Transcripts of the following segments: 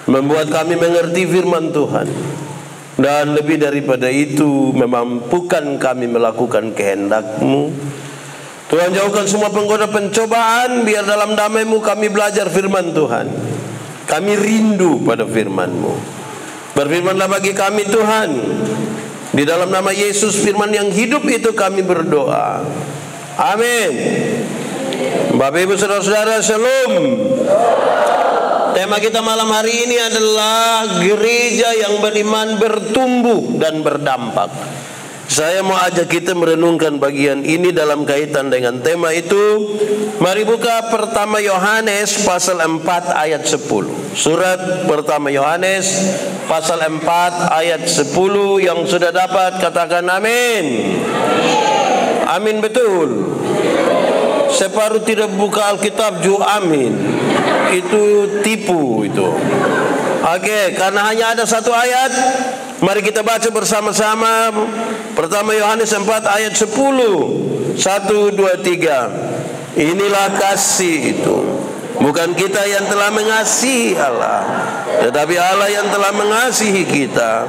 membuat kami mengerti firman Tuhan, dan lebih daripada itu memampukan kami melakukan kehendak-Mu. Tuhan, jauhkan semua penggoda pencobaan, biar dalam damai-Mu kami belajar firman Tuhan. Kami rindu pada firman-Mu. Berfirmanlah bagi kami Tuhan. Di dalam nama Yesus firman yang hidup itu kami berdoa. Amin. Bapak Ibu Saudara-saudara, Shalom. Tema kita malam hari ini adalah gereja yang beriman bertumbuh dan berdampak. Saya mau ajak kita merenungkan bagian ini dalam kaitan dengan tema itu. Mari buka pertama Yohanes pasal 4 ayat 10. Surat pertama Yohanes pasal 4 ayat 10. Yang sudah dapat katakan amin. Amin, betul. Separuh tidak buka Alkitab juga amin. Itu tipu itu. Oke, karena hanya ada satu ayat, mari kita baca bersama-sama. Pertama Yohanes 4 ayat 10. 1, 2, 3. Inilah kasih itu. Bukan kita yang telah mengasihi Allah, tetapi Allah yang telah mengasihi kita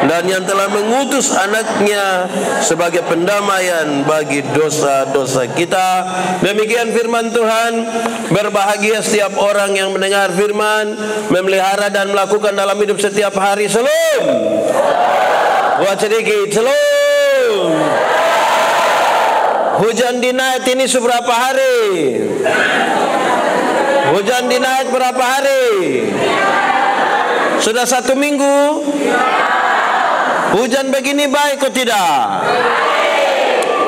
dan yang telah mengutus anaknya sebagai pendamaian bagi dosa-dosa kita. Demikian firman Tuhan. Berbahagia setiap orang yang mendengar firman, memelihara dan melakukan dalam hidup setiap hari. Shalom. Buat sedikit. Shalom. Hujan di Naik ini seberapa hari? Hujan di Naik berapa hari? Sudah 1 minggu? Hujan begini baik atau tidak?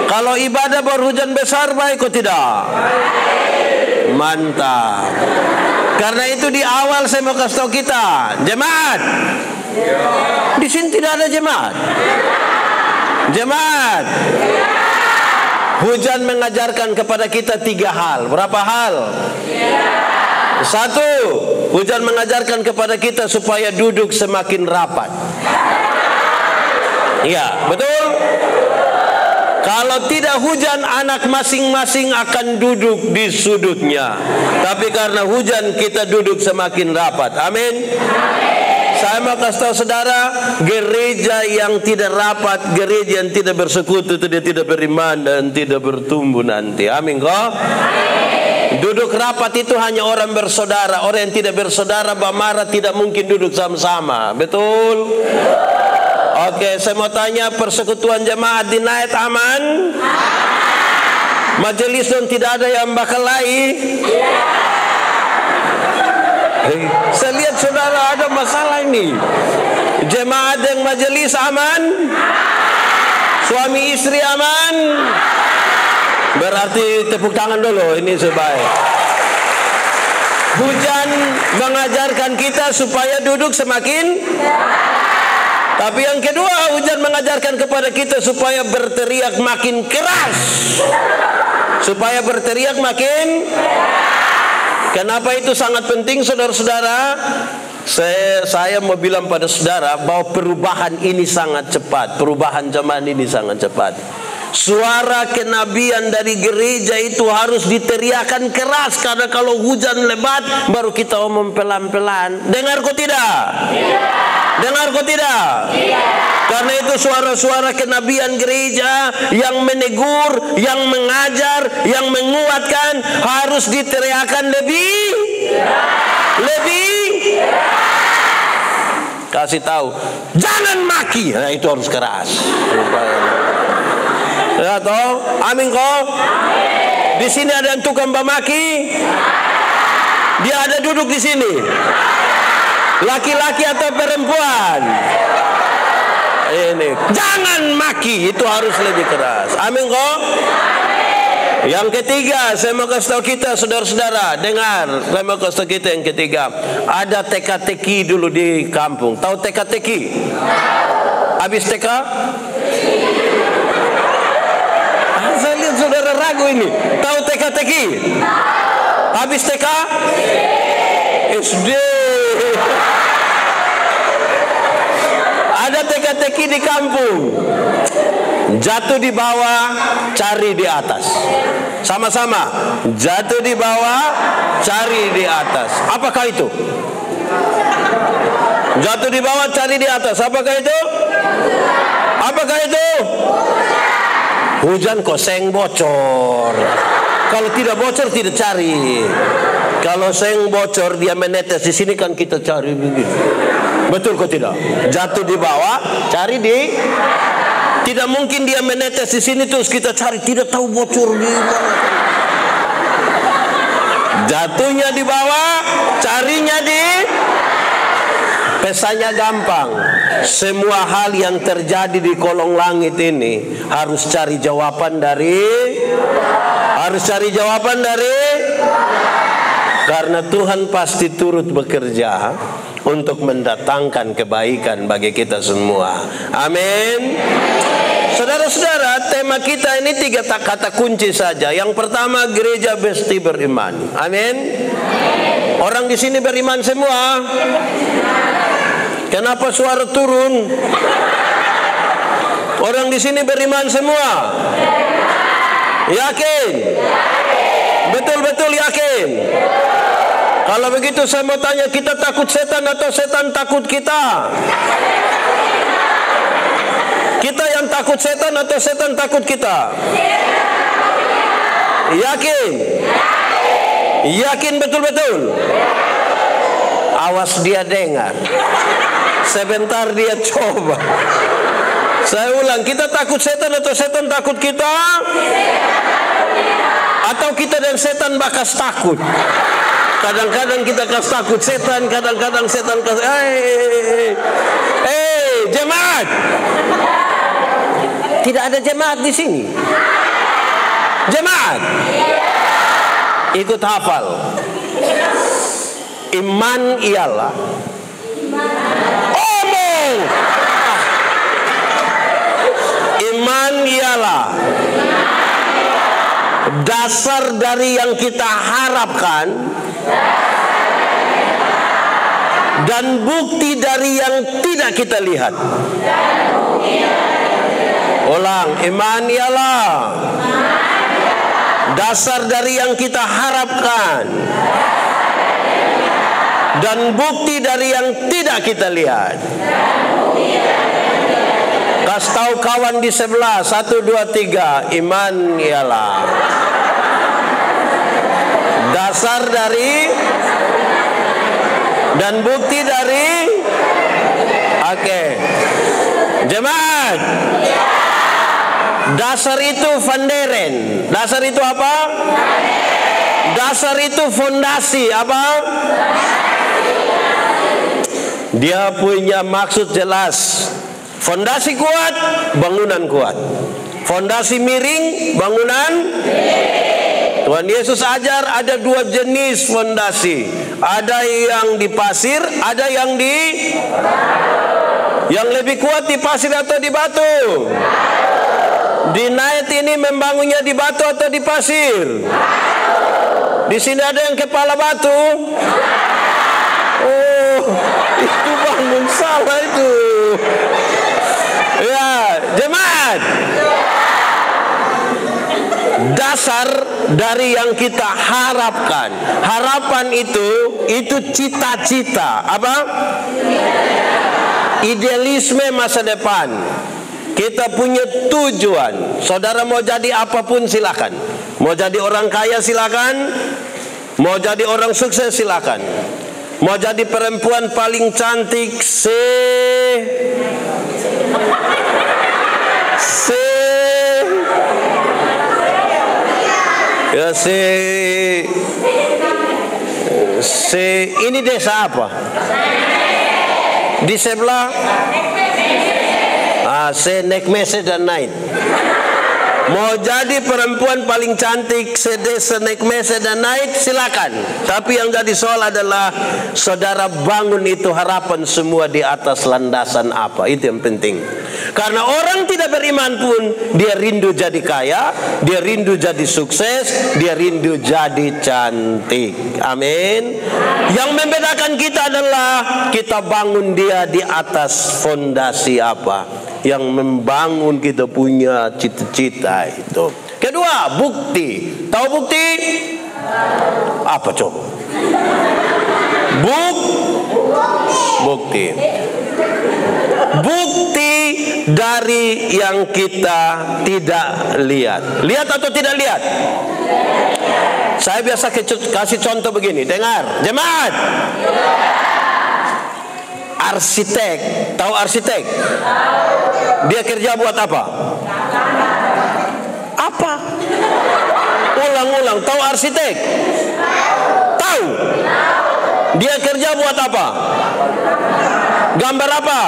Kalau ibadah berhujan besar baik atau tidak? Mantap. Karena itu di awal saya mau kasih tahu kita, jemaat. Di sini tidak ada jemaat. Jemaat. Hujan mengajarkan kepada kita 3 hal. Berapa hal? 1, hujan mengajarkan kepada kita supaya duduk semakin rapat. Iya, betul? Kalau tidak hujan, anak masing-masing akan duduk di sudutnya. Tapi karena hujan, kita duduk semakin rapat. Amin. Saya mau kasih tahu saudara, gereja yang tidak rapat, gereja yang tidak bersekutu, itu dia tidak beriman dan tidak bertumbuh nanti. Amin kok? Duduk rapat itu hanya orang bersaudara. Orang yang tidak bersaudara, marah, tidak mungkin duduk sama-sama. Betul? Oke, saya mau tanya, persekutuan jemaat di Naik aman? Majelis dan tidak ada yang bakal lain? Saya lihat saudara ada masalah ini. Jemaat dan majelis aman? Suami istri aman? Berarti tepuk tangan dulu, ini sebaik. Hujan mengajarkan kita supaya duduk semakin. Tapi yang kedua, hujan mengajarkan kepada kita supaya berteriak makin keras. Supaya berteriak makin. Kenapa itu sangat penting, saudara-saudara? Saya mau bilang pada saudara bahwa perubahan ini sangat cepat. Perubahan zaman ini sangat cepat. Suara kenabian dari gereja itu harus diteriakan keras, karena kalau hujan lebat baru kita omong pelan-pelan. Dengar kok tidak? Dengar kok tidak? Karena itu suara-suara kenabian gereja yang menegur, yang mengajar, yang menguatkan harus diteriakan lebih. Kasih tahu, jangan maki. Nah, itu harus keras. Ya toh? Amin kok? Di sini ada yang tukang bamaki? Dia ada duduk di sini. Laki-laki atau perempuan? Ini, jangan maki, itu harus lebih keras. Amin kok? Yang ketiga, saya mau kasih tahu kita, saudara-saudara, dengar. Saya mau kasih tahu kita yang ketiga. Ada teka-teki dulu di kampung. Tahu teka-teki? Habis teka? Saya lihat saudara ragu ini. Tahu teka-teki? Habis teka? SD. Ada teka-teki di kampung. Jatuh di bawah, cari di atas. Sama-sama. Jatuh di bawah, cari di atas. Apakah itu? Jatuh di bawah, cari di atas. Apakah itu? Apakah itu? Hujan kok seng bocor. Kalau tidak bocor tidak cari. Kalau seng bocor dia menetes di sini kan kita cari begini. Betul kok tidak? Jatuh di bawah, cari di. Tidak mungkin dia menetes di sini terus kita cari, tidak tahu bocor di mana. Jatuhnya di bawah, carinya di. Pesannya gampang. Semua hal yang terjadi di kolong langit ini harus cari jawaban dari. Karena Tuhan pasti turut bekerja untuk mendatangkan kebaikan bagi kita semua. Amin. Saudara-saudara, tema kita ini 3 kata kunci saja. Yang pertama, gereja mesti beriman. Amin. Orang di sini beriman semua. Kenapa suara turun? Orang di sini beriman semua. Yakin? Betul-betul yakin? Kalau begitu saya mau tanya, kita takut setan atau setan takut kita? Kita yang takut setan atau setan takut kita? Yakin? Yakin betul-betul? Awas dia dengar. Sebentar dia coba. Saya ulang, kita takut setan atau setan takut kita? Atau kita dan setan bakas takut? Kadang-kadang kita kas takut setan, kadang-kadang setan kas. Jemaat. Tidak ada jemaat di sini. Jemaat. Ikut hafal. Iman ialah. Omong. Iman ialah dasar dari yang kita harapkan dan bukti dari yang tidak kita lihat. Ulang, iman ialah dasar dari yang kita harapkan dan bukti dari yang tidak kita lihat. Kasih tahu kawan di sebelah, 1, 2, 3. Iman ialah dasar dari dan bukti dari. Oke. Jemaat. Dasar itu funderen. Dasar itu apa? Dasar itu fondasi apa? Dia punya maksud jelas. Fondasi kuat, bangunan kuat. Fondasi miring, bangunan. Tuhan Yesus ajar ada 2 jenis fondasi. Ada yang di pasir, ada yang di. Yang lebih kuat di pasir atau di batu? Di Night ini membangunnya di batu atau di pasir? Di sini ada yang kepala batu. Oh, itu bangun salah itu. Ya, jemaat. Dasar dari yang kita harapkan. Harapan itu cita-cita. Apa? Idealisme masa depan. Kita punya tujuan. Saudara mau jadi apapun silakan. Mau jadi orang kaya silakan. Mau jadi orang sukses silakan. Mau jadi perempuan paling cantik ini desa apa? Di sebelah Nekmese dan Night. Mau jadi perempuan paling cantik sedesa Nekmese dan Night silakan. Tapi yang jadi soal adalah saudara bangun itu harapan semua di atas landasan apa? Itu yang penting. Karena orang tidak beriman pun dia rindu jadi kaya, dia rindu jadi sukses, dia rindu jadi cantik. Amin. Yang membedakan kita adalah kita bangun dia di atas fondasi apa? Yang membangun kita punya cita-cita itu. Kedua, bukti. Tahu bukti? Apa coba? bukti. Bukti dari yang kita tidak lihat. Lihat atau tidak lihat? Saya biasa kasih contoh begini. Dengar, jemaat. Arsitek, tahu arsitek? Dia kerja buat apa? Apa? Ulang-ulang, tahu arsitek? Tahu? Dia kerja buat apa? Gambar apa?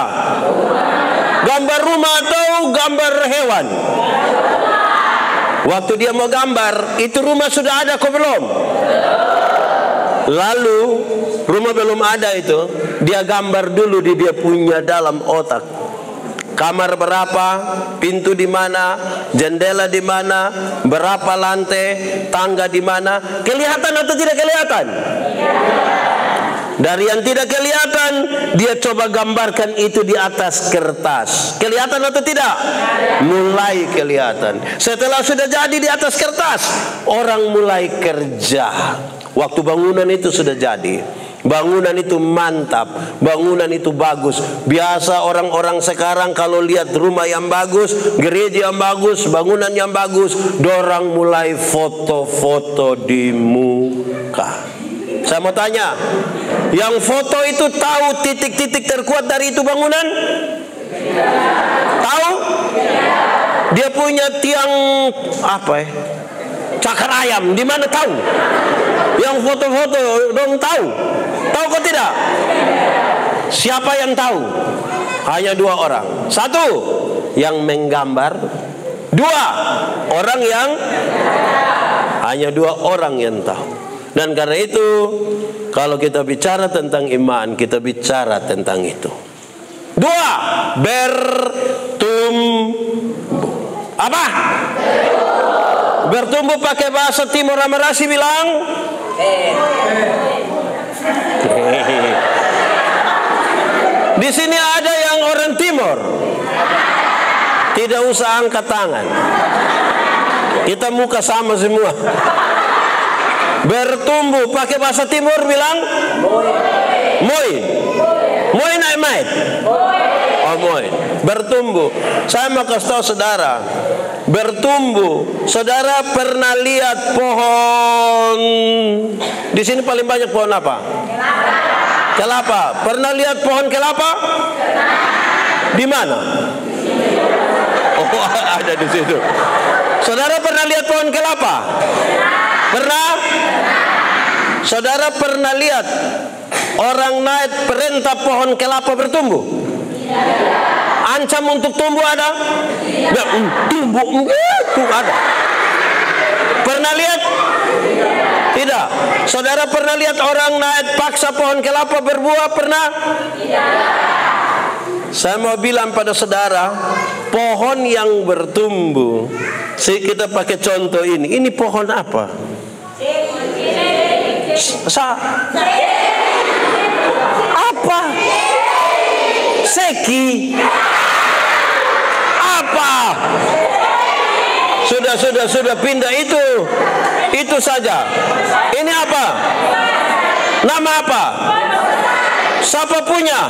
Gambar rumah atau gambar hewan? Waktu dia mau gambar, itu rumah sudah ada kok belum? Lalu rumah belum ada itu, dia gambar dulu di dia punya dalam otak. Kamar berapa, pintu di mana, jendela di mana, berapa lantai, tangga di mana, kelihatan atau tidak kelihatan? Dari yang tidak kelihatan, dia coba gambarkan itu di atas kertas. Kelihatan atau tidak? Mulai kelihatan. Setelah sudah jadi di atas kertas, orang mulai kerja. Waktu bangunan itu sudah jadi, bangunan itu mantap, bangunan itu bagus. Biasa orang-orang sekarang kalau lihat rumah yang bagus, gereja yang bagus, bangunan yang bagus, dorang mulai foto-foto di muka. Saya mau tanya, yang foto itu tahu titik-titik terkuat dari itu bangunan? Tahu? Dia punya tiang apa ya? Cakar ayam, di mana tahu? Yang foto-foto dong tahu? Tahu kok tidak? Siapa yang tahu? Hanya dua orang. Satu, yang menggambar. Dua, orang yang hanya dua orang yang tahu. Dan karena itu, kalau kita bicara tentang iman, kita bicara tentang itu. Dua, bertumbuh. Apa? Bertumbuh pakai bahasa Timur Amarasi bilang di sini ada yang orang Timur. Tidak usah angkat tangan. Kita muka sama semua. Bertumbuh pakai bahasa Timur bilang moin. Moin naik. Oh moin. Bertumbuh. Saya mau kasih tahu saudara, bertumbuh. Saudara pernah lihat pohon? Di sini paling banyak pohon apa? Kelapa. Pernah lihat pohon kelapa? Di mana? Oh, ada di situ. Saudara pernah lihat pohon kelapa? Pernah? Saudara pernah lihat orang naik perintah pohon kelapa bertumbuh? Ancam untuk tumbuh ada? Tumbuh itu ada. Pernah lihat? Tidak. Saudara pernah lihat orang naik paksa pohon kelapa berbuah? Pernah? Saya mau bilang pada saudara, pohon yang bertumbuh. Kita pakai contoh ini. Ini pohon apa? Apa? Seki. Apa? Sudah pindah itu saja. Ini apa? Nama apa? Siapa punya?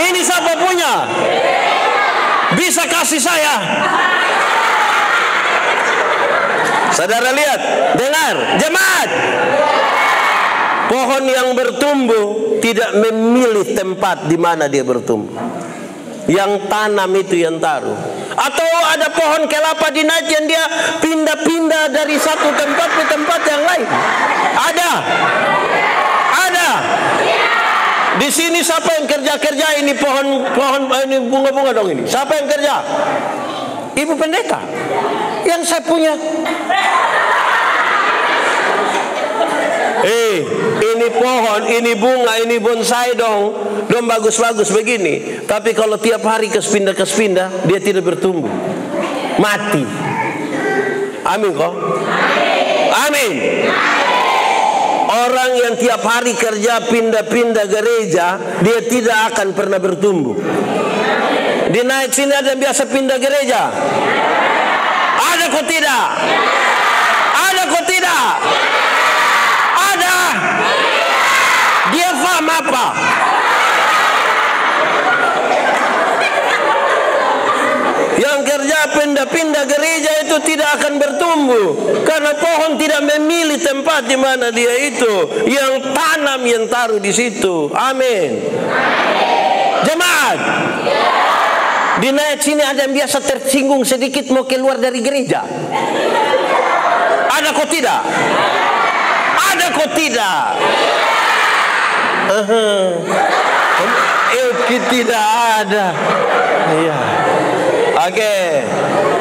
Ini siapa punya? Bisa kasih saya? Saudara lihat, dengar, jemaat. Pohon yang bertumbuh tidak memilih tempat di mana dia bertumbuh. Yang tanam itu yang taruh. Atau ada pohon kelapa di Najd dia pindah-pindah dari satu tempat ke tempat yang lain. Ada. Di sini siapa yang kerja ini pohon ini bunga-bunga dong ini. Siapa yang kerja? Ibu pendeta. Yang saya punya. Ini pohon, ini bunga, ini bonsai dong bagus-bagus begini. Tapi kalau tiap hari kespindah, dia tidak bertumbuh, mati. Amin kok? Amin. Orang yang tiap hari kerja pindah-pindah gereja, dia tidak akan pernah bertumbuh. Di Najd sini ada yang biasa pindah gereja? Ada kok tidak? Ada kok tidak? Ada. Dia Paham apa? Yang kerja pindah-pindah gereja itu tidak akan bertumbuh, karena pohon tidak memilih tempat di mana dia itu. Yang tanam, yang taruh di situ. Amin. Jemaat, di naik sini ada yang biasa tersinggung sedikit mau keluar dari gereja. Ada kok tidak? Ada kok tidak? Tidak ada. Iya. Oke.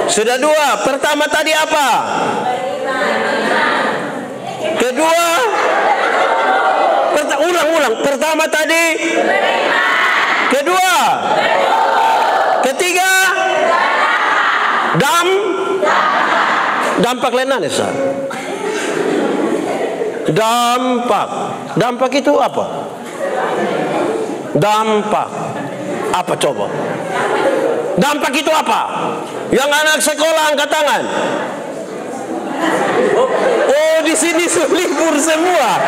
Sudah dua. Pertama tadi apa? Kedua. Ulang. Pertama tadi. Kedua. Ketiga. Dampak lenan ya, Sar? Dampak itu apa? Dampak apa coba? Dampak itu apa? Yang anak sekolah angkat tangan. Oh, di sini libur semua.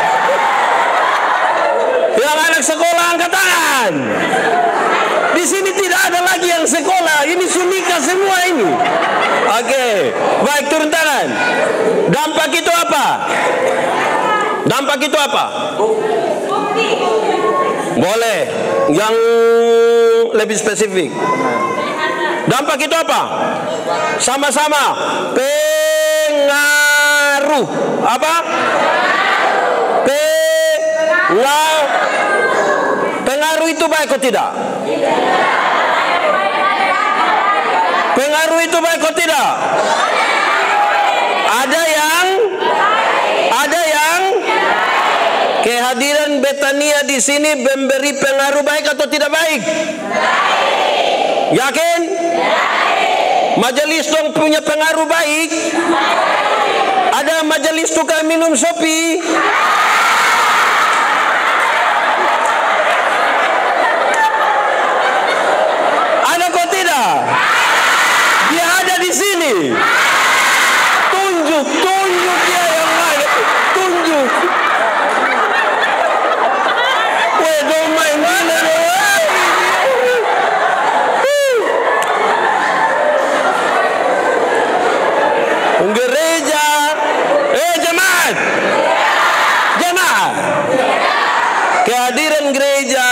Yang anak sekolah angkat tangan. Di sini tidak ada lagi yang sekolah. Ini sunika semua ini. Oke, baik, turun tangan. Dampak itu apa? Dampak itu apa? Boleh. Yang lebih spesifik. Dampak itu apa? Sama-sama. Pengaruh. Apa? Pengaruh itu baik atau tidak? Pengaruh itu baik atau tidak? Ada yang kehadiran Betania di sini memberi pengaruh baik atau tidak baik? Yakin? Majelis dong punya pengaruh baik. Ada majelis tukang minum sopi. Ada kok tidak? Dia ada di sini. Tunjuk dia yang mana? Tunjuk. Don't main gila loh. Gereja. Jemaat. Kehadiran gereja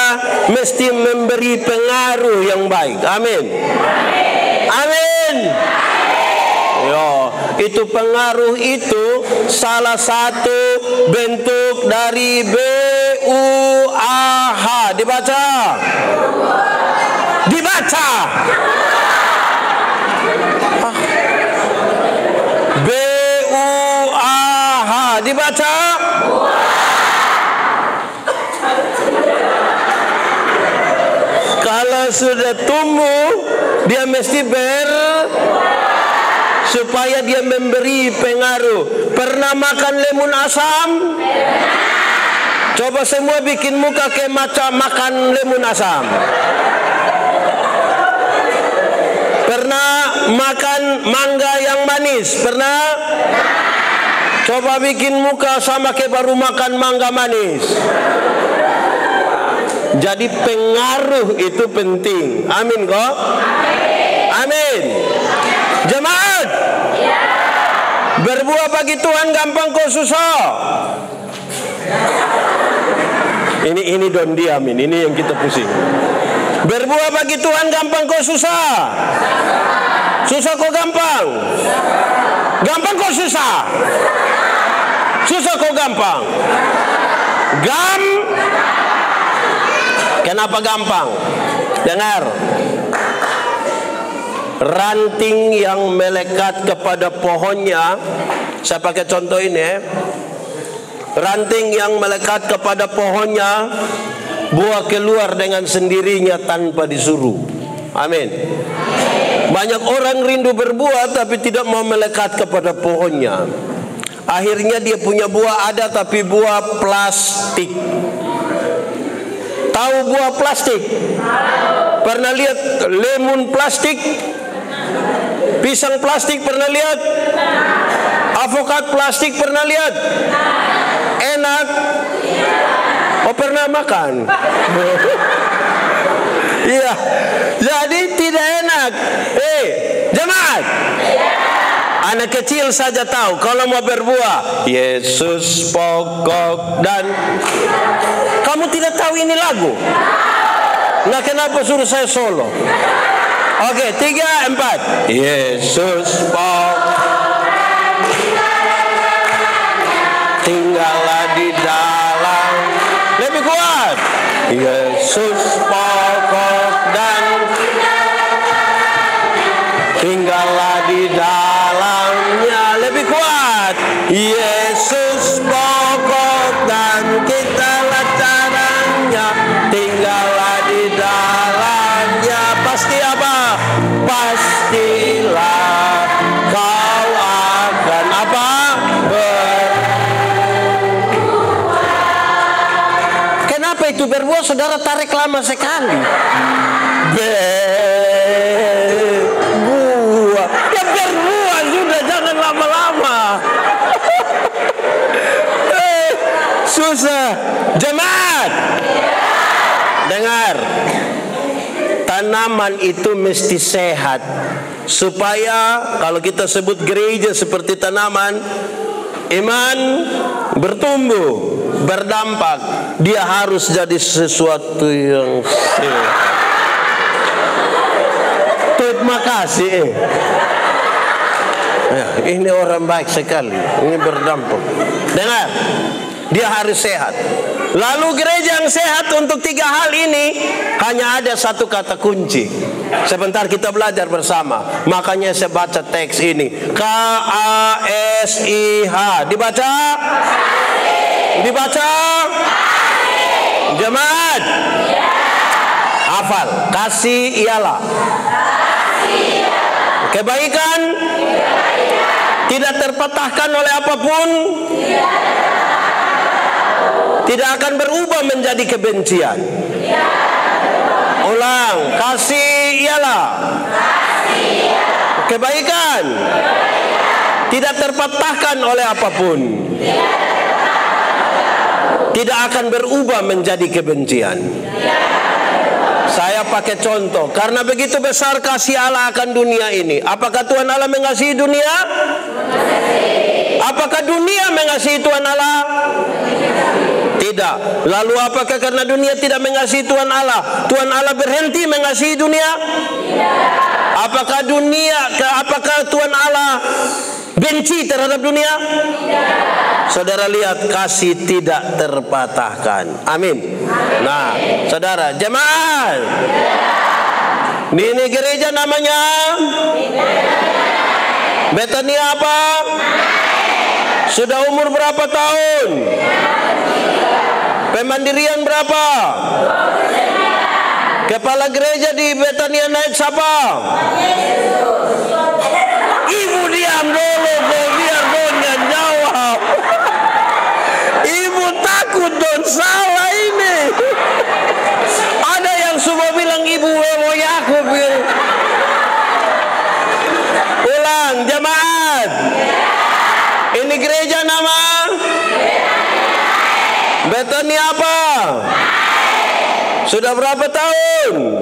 mesti memberi pengaruh yang baik. Amin. Amin. Yo, itu pengaruh itu salah satu bentuk dari BUAH. Dibaca. BUAH. Dibaca. Kalau sudah tumbuh, dia mesti supaya dia memberi pengaruh. Pernah makan lemun asam? Coba semua bikin muka kayak macam makan lemun asam. Pernah makan mangga yang manis? Pernah? Coba bikin muka sama kayak baru makan mangga manis. Jadi pengaruh itu penting. Amin kok? Amin. Jemaat, berbuah bagi Tuhan gampang kok susah? Ini don diam ini yang kita pusing. Berbuah bagi Tuhan gampang kok susah? Susah kok gampang? Gampang kok susah? Susah kok gampang? Kenapa gampang? Dengar. Ranting yang melekat kepada pohonnya. Saya pakai contoh ini. Ranting yang melekat kepada pohonnya, buah keluar dengan sendirinya tanpa disuruh. Amin. Banyak orang rindu berbuah tapi tidak mau melekat kepada pohonnya. Akhirnya dia punya buah ada tapi buah plastik. Tahu buah plastik? Pernah lihat lemon plastik? Pisang plastik pernah lihat? Avokat plastik pernah lihat? Enak? Oh pernah pernah makan. Iya, jadi tidak enak. Jemaat, anak kecil saja tahu kalau mau berbuah, Yesus pokok dan. Kamu tidak tahu ini lagu? Nah, kenapa suruh saya solo? Oke, 3, 4. Yesus pokok, tinggallah di dalam. Lebih kuat. Yesus pokok dan tinggallah di dalamnya. Lebih kuat. Yesus pokok dan kitalah caranya, tinggallah di dalamnya. Pasti apa? Pastilah kau akan apa? Kenapa itu berbuah? Saudara tarik lama sekali. Berbuah. Ya berbuah sudah, jangan lama-lama. Susah. Jemaat, dengar. Tanaman itu mesti sehat, supaya kalau kita sebut gereja seperti tanaman, iman bertumbuh, berdampak. Dia harus jadi sesuatu yang sehat. Terima kasih. Ya, ini orang baik sekali. Ini berdampak. Dengar, dia harus sehat. Lalu gereja yang sehat untuk 3 hal ini hanya ada satu kata kunci. Sebentar kita belajar bersama. Makanya saya baca teks ini. KASIH. Dibaca? Dibaca? Jemaat? Hafal. Kasih ialah kebaikan, tidak terpatahkan oleh apapun, tidak akan berubah menjadi kebencian. Ulang, kasih ialah kebaikan, tidak terpatahkan oleh apapun, tidak akan berubah menjadi kebencian. Saya pakai contoh, karena begitu besar kasih Allah akan dunia ini. Apakah Tuhan Allah mengasihi dunia? Apakah dunia mengasihi Tuhan Allah? Tidak. Lalu apakah karena dunia tidak mengasihi Tuhan Allah, Tuhan Allah berhenti mengasihi dunia? Apakah Tuhan Allah benci terhadap dunia? Saudara lihat, kasih tidak terpatahkan. Amin. Nah, saudara, jemaat, ini gereja namanya Betania apa? Sudah umur berapa tahun? Pemandirian berapa? Kepala gereja di Betania Night siapa? Ibu diam dulu, biar Donya jawab. Ibu takut Don salah ini. Ada yang semua bilang ibu Ewo Yakub. Ulang, jemaat. Ini gereja nama Betania apa? Sudah berapa tahun?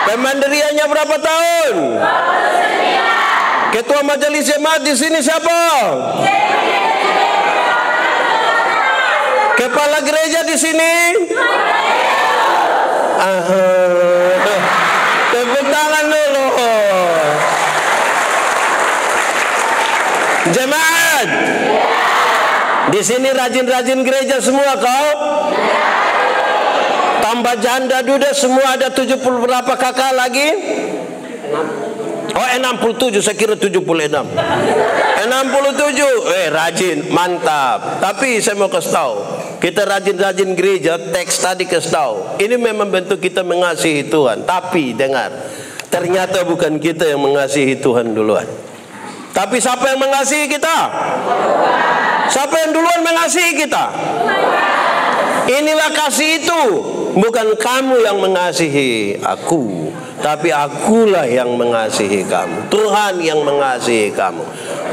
Pemandiriannya berapa tahun? Ketua majelis jemaat di sini siapa? Kepala gereja di sini? Tepuk tangan dulu. Jemaat, di sini rajin-rajin gereja semua kau? Tambah janda duda semua ada 70 berapa kakak lagi? Oh 67, saya kira 76. 67, rajin, mantap. Tapi saya mau kasih tahu, kita rajin-rajin gereja, teks tadi kasih tahu. Ini memang bentuk kita mengasihi Tuhan. Tapi dengar, ternyata bukan kita yang mengasihi Tuhan duluan. Tapi siapa yang mengasihi kita? Siapa yang duluan mengasihi kita? Inilah kasih itu. Bukan kamu yang mengasihi aku, tapi akulah yang mengasihi kamu. Tuhan yang mengasihi kamu.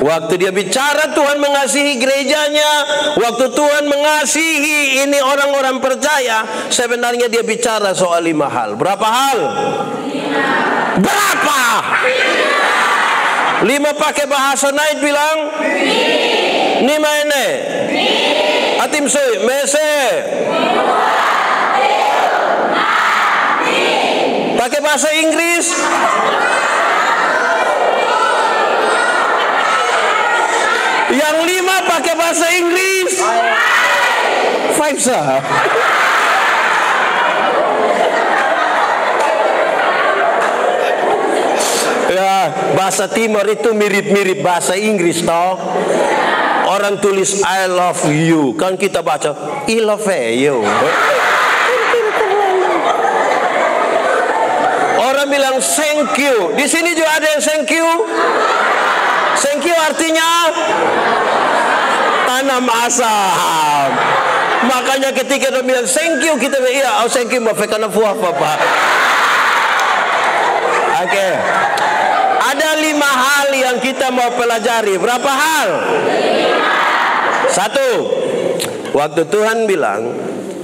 Waktu dia bicara Tuhan mengasihi gerejanya, waktu Tuhan mengasihi ini orang-orang percaya, sebenarnya dia bicara soal 5 hal. Berapa hal? 5. Berapa? 5 pakai bahasa naik bilang? 5 ini. Atim soy, mese. Pakai bahasa Inggris? Yang 5 pakai bahasa Inggris? 5 sah. Ya, bahasa Timur itu mirip-mirip bahasa Inggris toh. Orang tulis I love you, kan kita baca I love you. Orang bilang thank you. Di sini juga ada yang thank you. Thank you artinya tanam asam. Makanya ketika dia bilang thank you, kita bilang iya, oh thank you, maafkan aku apa. Oke. Ada 5 hal yang kita mau pelajari. Berapa hal? 1. Waktu Tuhan bilang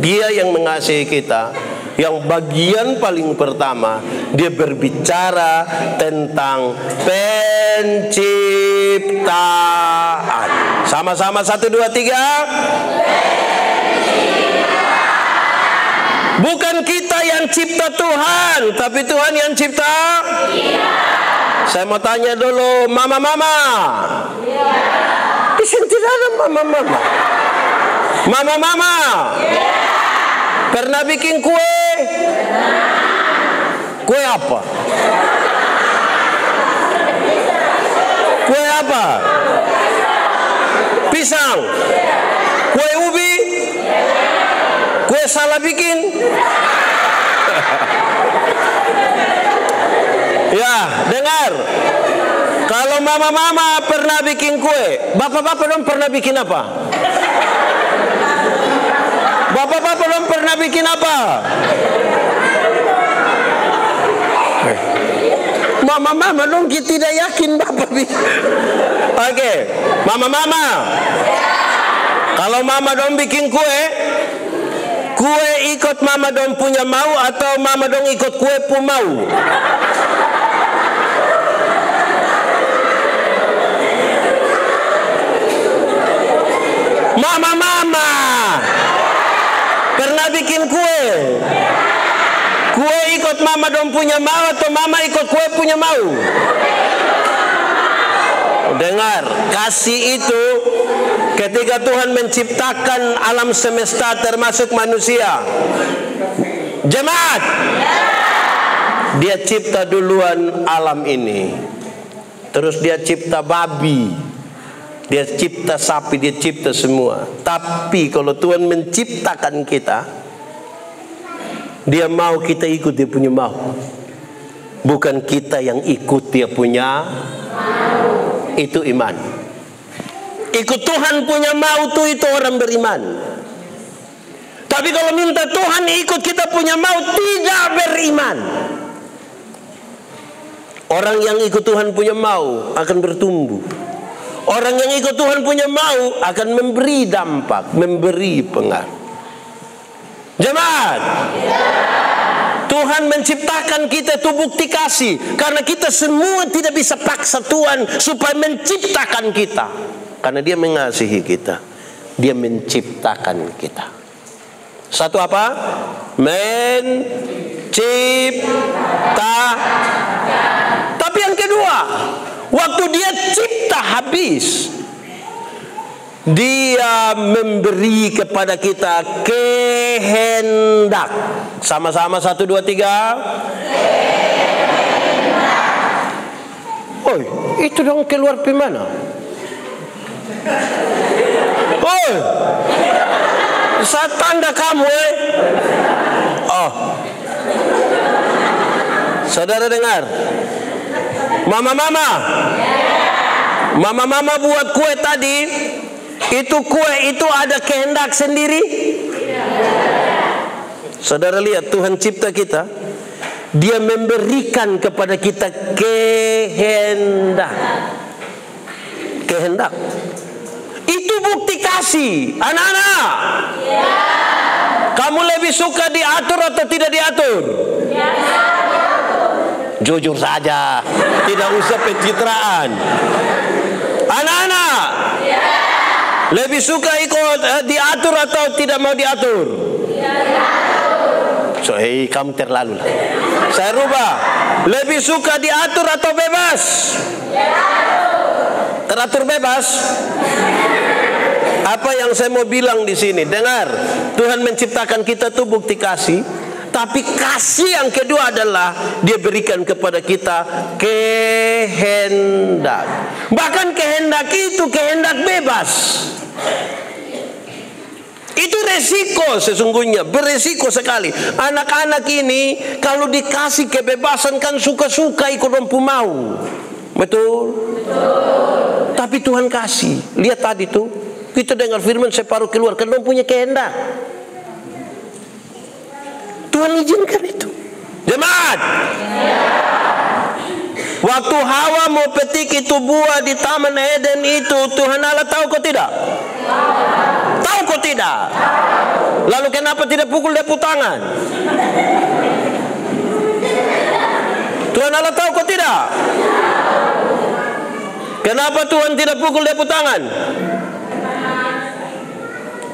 Dia yang mengasihi kita, yang bagian paling pertama Dia berbicara tentang penciptaan. Sama-sama 1, 2, 3. Bukan kita yang cipta Tuhan, tapi Tuhan yang cipta. Saya mau tanya dulu, mama-mama. Di sini tidak ada mama-mama. Mama-mama. Pernah bikin kue? Kue apa? Kue apa? Pisang. Kue ubi? Kue salah bikin? Ya, dengar. Kalau mama-mama pernah bikin kue, bapak-bapak dong pernah bikin apa? Bapak-bapak dong pernah bikin apa? Mama-mama dong kita tidak yakin bapak bikin. Oke, mama-mama. Kalau mama dong bikin kue, kue ikut mama dong punya mau atau mama dong ikut kue pun mau? Mama-mama pernah bikin kue? Kue ikut mama dong punya mau atau mama ikut kue punya mau? Dengar, kasih itu ketika Tuhan menciptakan alam semesta termasuk manusia. Jemaat, Dia cipta duluan alam ini. Terus Dia cipta babi, Dia cipta sapi, Dia cipta semua. Tapi kalau Tuhan menciptakan kita, Dia mau kita ikut Dia punya mau. Bukan kita yang ikut Dia punya. Itu iman. Ikut Tuhan punya mau itu orang beriman. Tapi kalau minta Tuhan ikut kita punya mau, tidak beriman. Orang yang ikut Tuhan punya mau akan bertumbuh. Orang yang ikut Tuhan punya mau akan memberi dampak, memberi pengaruh. Jemaat, Tuhan menciptakan kita itu bukti kasih. Karena kita semua tidak bisa paksa Tuhan supaya menciptakan kita. Karena Dia mengasihi kita, Dia menciptakan kita. Satu apa? Mencipta. Tapi yang kedua, waktu Dia cipta habis, Dia memberi kepada kita kehendak. Sama-sama 1, 2, 3. Oi, itu dong keluar mana? Oi, saya tanda kamu Oh, saudara dengar, mama-mama, mama-mama buat kue tadi. Itu kue itu ada kehendak sendiri. Saudara lihat, Tuhan cipta kita, Dia memberikan kepada kita kehendak. kehendak. Itu bukti kasih. Anak-anak, kamu lebih suka diatur atau tidak diatur? Jujur saja, tidak usah pencitraan. Anak-anak, lebih suka ikut diatur atau tidak mau diatur? So, kamu terlalu lah. Saya rubah. Lebih suka diatur atau bebas? Teratur bebas. Apa yang saya mau bilang di sini? Dengar, Tuhan menciptakan kita tuh bukti kasih. Tapi kasih yang kedua adalah Dia berikan kepada kita kehendak. Bahkan kehendak itu kehendak bebas. Itu resiko sesungguhnya, beresiko sekali. Anak-anak ini kalau dikasih kebebasan kan suka-suka ikut mampu mau. Betul? Tapi Tuhan kasih. Lihat tadi tuh, kita dengar firman separuh keluar, kan punya kehendak. Tuhan izinkan itu. Jemaat, waktu Hawa mau petik itu buah di Taman Eden itu, Tuhan Allah tahu kok tidak? Tahu kok tidak? Lalu kenapa tidak pukul dia tangan? Tuhan Allah tahu kok tidak? Kenapa Tuhan tidak pukul dia tangan?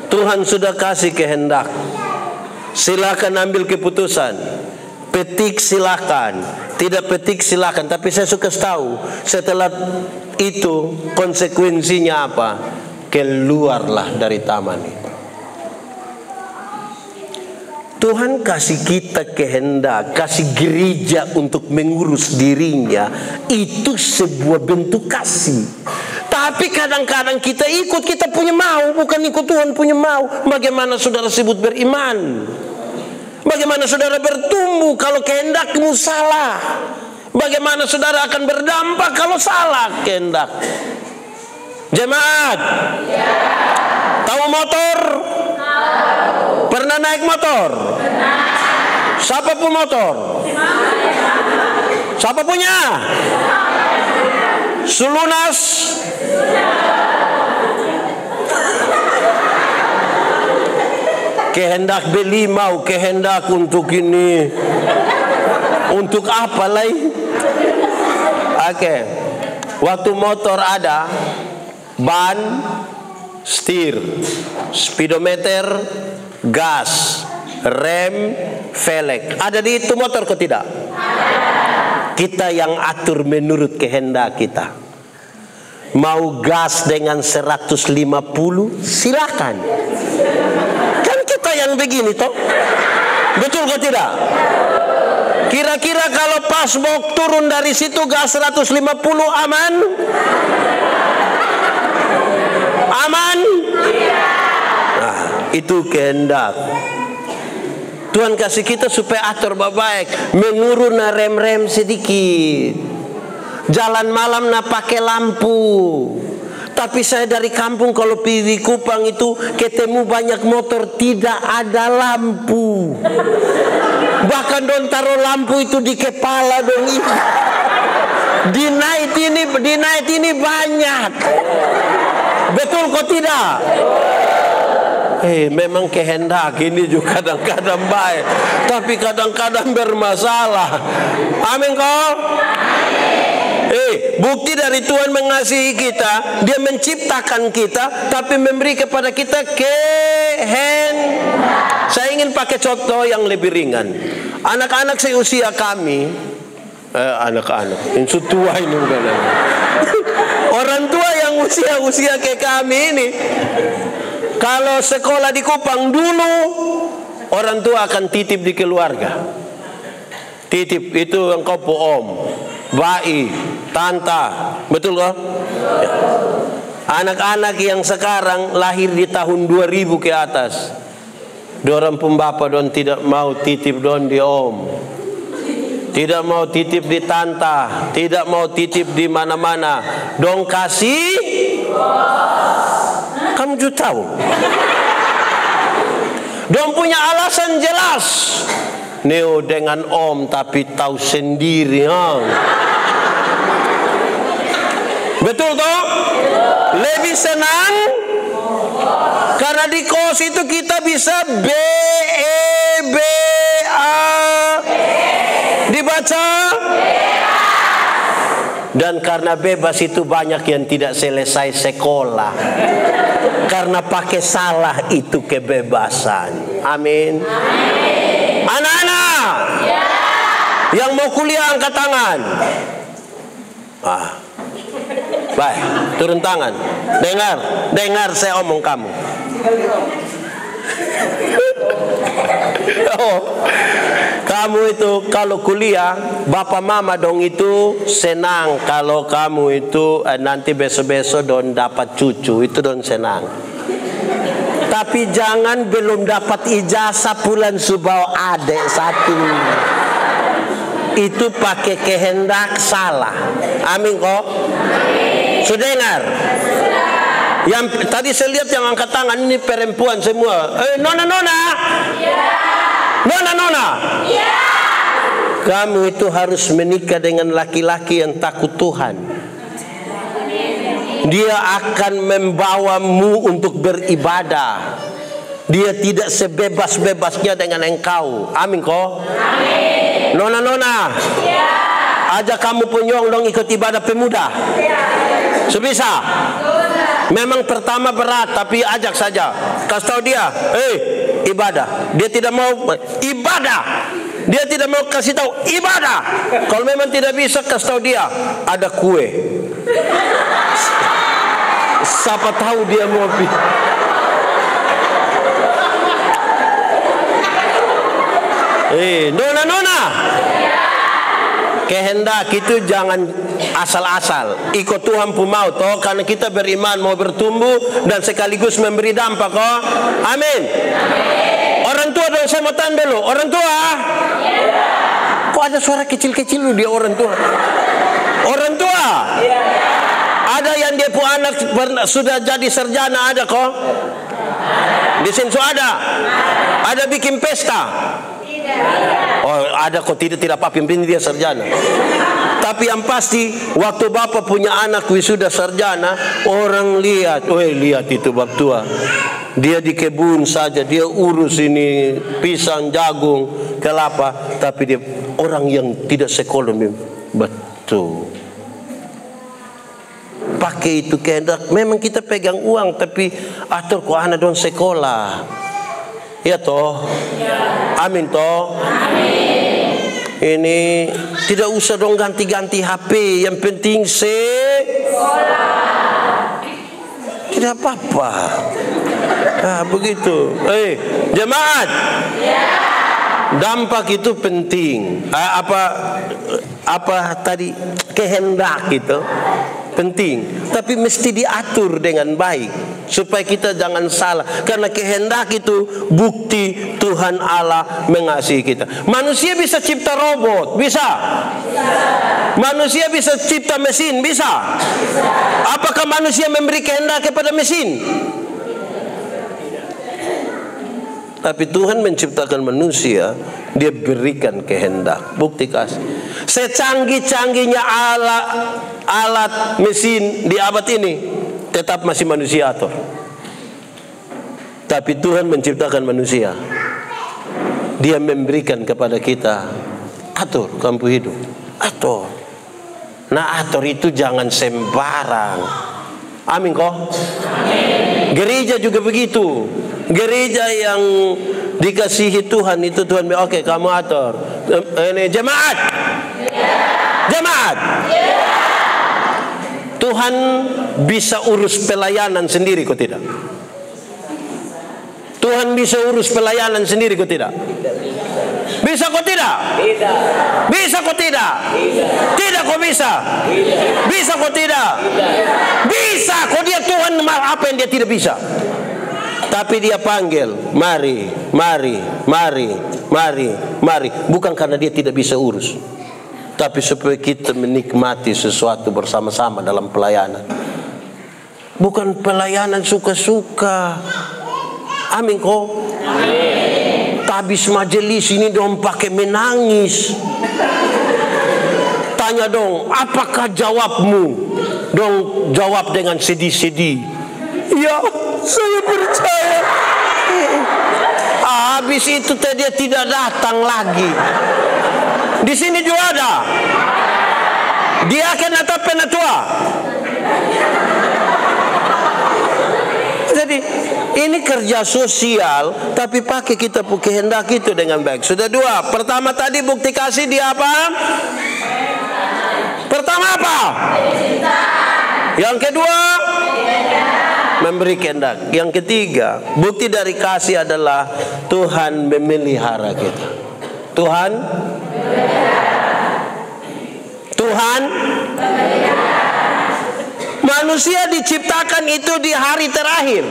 Tuhan sudah kasih kehendak. Silakan ambil keputusan. Petik silakan, tidak petik silakan. Tapi saya suka tahu setelah itu konsekuensinya apa. Keluarlah dari taman itu. Tuhan kasih kita kehendak, kasih gereja untuk mengurus dirinya. Itu sebuah bentuk kasih. Tapi kadang-kadang kita ikut, kita punya mau, bukan ikut Tuhan punya mau. Bagaimana saudara sebut beriman? Bagaimana saudara bertumbuh kalau kehendakmu salah? Bagaimana saudara akan berdampak kalau salah kehendak? Jemaat, tahu motor? Pernah naik motor? Siapa pun motor? Siapa punya? Sulunas? Kehendak beli mau, kehendak untuk ini, untuk apa lagi? Oke, waktu motor ada ban, setir, speedometer, gas, rem, velg. Ada di itu motor kok tidak? Kita yang atur menurut kehendak kita. Mau gas dengan 150, silakan. Kan kita yang begini toh. Betul kok tidak? Kira-kira kalau pas mau turun dari situ gas 150 aman? Aman? Nah, itu kehendak. Tuhan kasih kita supaya atur baik, menurun rem-rem sedikit. Jalan malam nak pakai lampu. Tapi saya dari kampung kalau pergi Kupang itu ketemu banyak motor tidak ada lampu. Bahkan don taruh lampu itu di kepala dong. Di night ini banyak. Betul kok tidak? Memang kehendak ini juga kadang-kadang baik, tapi kadang-kadang bermasalah. Amin kok? Bukti dari Tuhan mengasihi kita, Dia menciptakan kita, tapi memberi kepada kita kehendak. Saya ingin pakai contoh yang lebih ringan. Anak-anak seusia kami, anak-anak, yang tua ini bukan. Orang tua yang usia-usia kayak kami ini, kalau sekolah di Kupang dulu, orang tua akan titip di keluarga. Titip itu engkau po om, bayi, tanta, betul kok? Ya. Anak-anak yang sekarang lahir di tahun 2000 ke atas, dorang pun bapak don tidak mau titip don di om, tidak mau titip di tanta, tidak mau titip di mana-mana, dong kasih. Kamu juga tahu. Dong punya alasan jelas. Neo dengan om tapi tahu sendiri. Betul toh? Lebih senang karena di kos itu kita bisa B-E-B-A dibaca. Dan karena bebas itu banyak yang tidak selesai sekolah karena pakai salah itu kebebasan. Amin. Anak-anak yang mau kuliah angkat tangan. Baik, turun tangan. Dengar saya omong kamu. Kamu itu kalau kuliah, bapak mama dong itu senang kalau kamu itu nanti besok-besok dong dapat cucu, itu dong senang. Tapi jangan belum dapat ijazah pulang subau adek satu. Itu pakai kehendak salah. Amin kok. Sudah dengar? Yang tadi saya lihat yang angkat tangan ini perempuan semua. Nona. Nona. Kamu itu harus menikah dengan laki-laki yang takut Tuhan. Dia akan membawamu untuk beribadah. Dia tidak sebebas-bebasnya dengan engkau. Amin kok. Nona. Ajak kamu penyong dong ikut ibadah pemuda. Sebisa. Memang pertama berat, tapi ajak saja. Kasih tahu dia, ibadah. Dia tidak mau ibadah. Dia tidak mau kasih tahu ibadah. Kalau memang tidak bisa, kasih tahu dia ada kue. Siapa tahu dia mau Nona. Kehendak itu jangan asal-asal. Ikut Tuhan pun mau toh, karena kita beriman mau bertumbuh dan sekaligus memberi dampak kok. Amin. Orang tua dong, saya mau tanya dulu. Orang tua. Kok ada suara kecil-kecil lu dia orang tua? Orang tua. Ada yang dia pun anak sudah jadi sarjana ada kok? Di sini ada. Ada bikin pesta. Oh ada kok, tidak apa-apa, yang penting dia sarjana. Tapi yang pasti waktu bapak punya anak wisuda sarjana, orang lihat, lihat itu bab tua. Dia di kebun saja, dia urus ini pisang, jagung, kelapa, tapi dia orang yang tidak sekolah. Betul. Pakai itu kehendak. Memang kita pegang uang, tapi atur kok anak don sekolah. Ya toh. Amin toh. Ini tidak usah dong ganti-ganti HP. Yang penting tidak apa-apa. Begitu. Jemaat. Dampak itu penting. Apa tadi kehendak itu penting, tapi mesti diatur dengan baik supaya kita jangan salah, karena kehendak itu bukti Tuhan Allah mengasihi kita. Manusia bisa cipta robot, bisa. Manusia bisa cipta mesin, bisa. Apakah manusia memberi kehendak kepada mesin? Tapi Tuhan menciptakan manusia, dia berikan kehendak. Bukti kasih. Secanggih-canggihnya alat mesin di abad ini, tetap masih manusia atur. Tapi Tuhan menciptakan manusia, dia memberikan kepada kita atur kamu hidup. Atur. Nah atur itu jangan sembarang. Amin kok. Gereja juga begitu. Gereja yang dikasihi Tuhan itu Tuhan oke, kamu atur. Ini jemaat. Jemaat. Tuhan bisa urus pelayanan sendiri kok tidak? Tuhan bisa urus pelayanan sendiri kok tidak? Bisa kok tidak? Bisa kok tidak? Tidak kok bisa? Bisa kok tidak? Bisa kok dia Tuhan, apa yang dia tidak bisa? Tapi dia panggil, mari. Bukan karena dia tidak bisa urus, tapi supaya kita menikmati sesuatu bersama-sama dalam pelayanan. Bukan pelayanan suka-suka. Amin kok. Habis majelis ini dong pakai menangis. Tanya dong, apakah jawabmu? Dong jawab dengan sedih-sedih. Ya, saya percaya. Habis itu dia tidak datang lagi. Di sini juga ada. Dia akan atau penatua. Jadi ini kerja sosial, tapi pakai kita kehendak itu dengan baik. Sudah dua. Pertama tadi bukti kasih dia apa? Pertama apa? Yang kedua, memberi kehendak. Yang ketiga, bukti dari kasih adalah Tuhan memelihara kita. Tuhan manusia diciptakan itu di hari terakhir.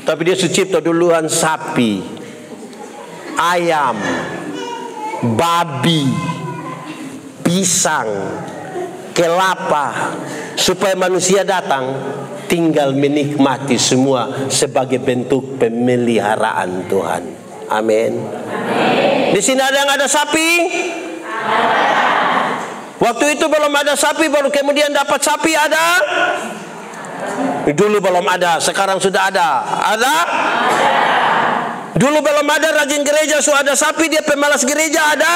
Tapi dia cipta duluan sapi, ayam, babi, pisang, kelapa, supaya manusia datang tinggal menikmati semua sebagai bentuk pemeliharaan Tuhan. Amin. Di sini ada yang ada sapi? Waktu itu belum ada sapi, baru kemudian dapat sapi ada? Dulu belum ada, sekarang sudah ada. Ada? Dulu belum ada rajin gereja, sudah ada sapi, dia pemalas gereja, ada?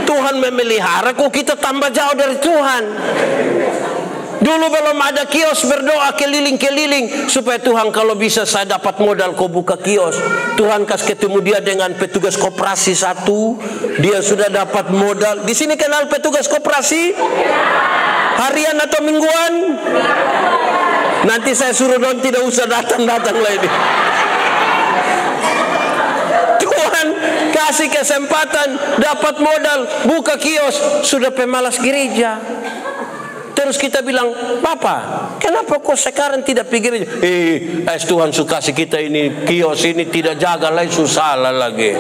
Tuhan memelihara, kok kita tambah jauh dari Tuhan? Dulu belum ada kios, berdoa keliling-keliling supaya Tuhan kalau bisa saya dapat modal kau buka kios. Tuhan kasih ketemu dia dengan petugas koperasi satu, dia sudah dapat modal. Di sini kenal petugas koperasi? Harian atau mingguan? Nanti saya suruh dong tidak usah datang-datang lagi. Tuhan kasih kesempatan, dapat modal, buka kios, sudah pemalas gereja. Terus kita bilang, Papa, kenapa kok sekarang tidak pikir? Tuhan suka kasih kita ini kios ini tidak jaga lagi, susah lagi.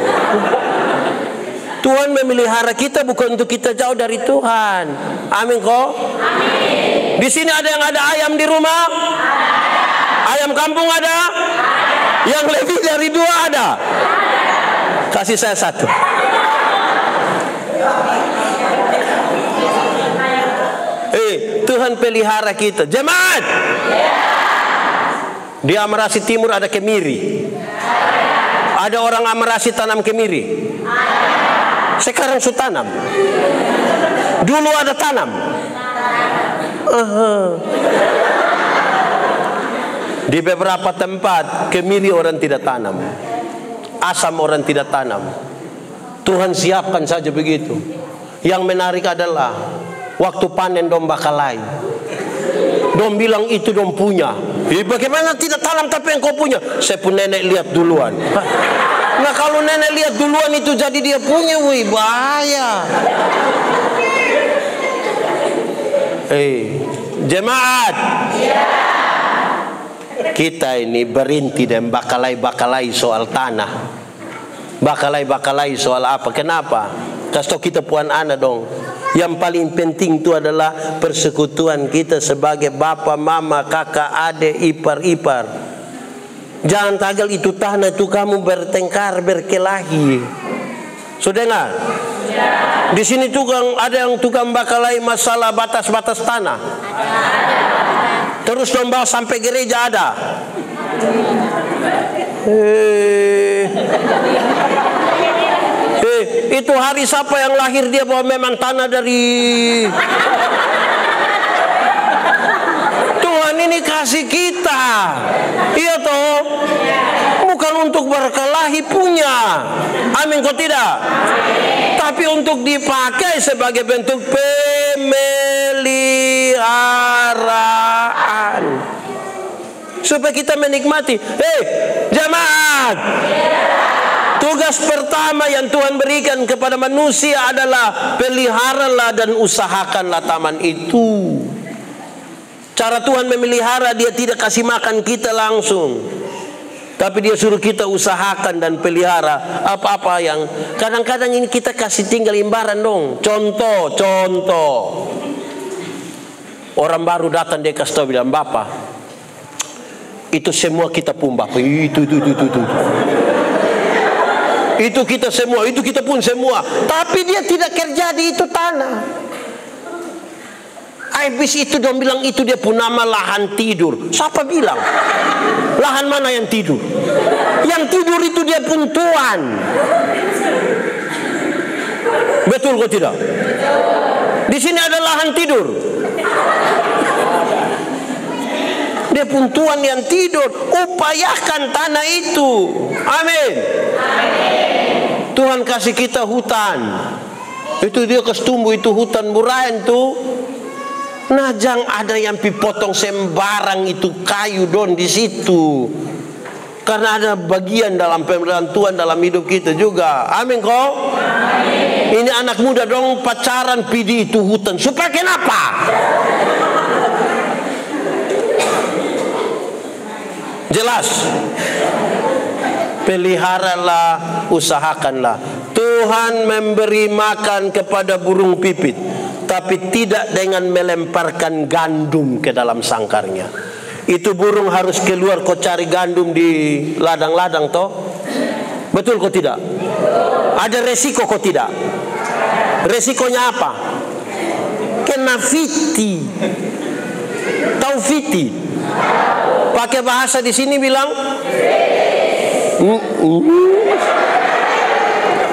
Tuhan memelihara kita bukan untuk kita jauh dari Tuhan. Amin kok? Amin. Di sini ada yang ada ayam di rumah? Ayam kampung ada? Yang lebih dari 2 ada? Kasih saya 1. Tuhan pelihara kita. Jemaat. Di Amerasi Timur ada kemiri. Ada orang Amerasi tanam kemiri. Sekarang sudah tanam. Dulu ada tanam. Di beberapa tempat kemiri orang tidak tanam. Asam orang tidak tanam. Tuhan siapkan saja begitu. Yang menarik adalah waktu panen dom bakalai, dom bilang itu dom punya. Bagaimana tidak tanam tapi yang kau punya? Saya pun nenek lihat duluan. Nah kalau nenek lihat duluan itu jadi dia punya, wih bahaya. Jemaat, kita ini berhenti dan bakalai-bakalai soal tanah, bakalai-bakalai soal apa? Kenapa? Kasih kita puan anak dong. Yang paling penting itu adalah persekutuan kita sebagai bapak, mama, kakak, adik, ipar-ipar. Jangan tagal itu tanah itu kamu bertengkar, berkelahi. Sudah dengar? Di sini ada yang tukang bakalai masalah batas-batas tanah. Terus lomba sampai gereja ada. Itu hari siapa yang lahir dia bahwa memang tanah dari Tuhan ini kasih kita. Iya toh? Bukan untuk berkelahi punya. Amin kok tidak? Tapi untuk dipakai sebagai bentuk pemeliharaan. Supaya kita menikmati. Jemaat. Tugas pertama yang Tuhan berikan kepada manusia adalah peliharalah dan usahakanlah taman itu. Cara Tuhan memelihara, dia tidak kasih makan kita langsung, tapi dia suruh kita usahakan dan pelihara apa-apa yang kadang-kadang ini kita kasih tinggal imbaran dong. Contoh. Orang baru datang dia kasih tahu bilang, Bapak, itu semua kita pun Bapak. Itu. Itu kita semua, itu kita pun semua. Tapi dia tidak kerja di itu tanah. Habis itu dia bilang itu dia pun nama lahan tidur. Siapa bilang? Lahan mana yang tidur? Yang tidur itu dia pun tuan. Betul kok tidak? Di sini ada lahan tidur. Dia pun Tuhan yang tidur. Upayakan tanah itu. Amin. Tuhan kasih kita hutan. Itu dia kasih tumbuh itu hutan burain tuh. Najang ada yang pipotong sembarang itu kayu don di situ. Karena ada bagian dalam pemerintahan Tuhan dalam hidup kita juga. Amin kok. Ini anak muda dong pacaran pidi itu hutan. Supaya kenapa? Jelas. Peliharalah, usahakanlah. Tuhan memberi makan kepada burung pipit, tapi tidak dengan melemparkan gandum ke dalam sangkarnya. Itu burung harus keluar kau cari gandum di ladang-ladang toh. Betul kok tidak? Ada resiko kok tidak? Resikonya apa? Kena fiti. Tahu fiti? Pakai bahasa di sini bilang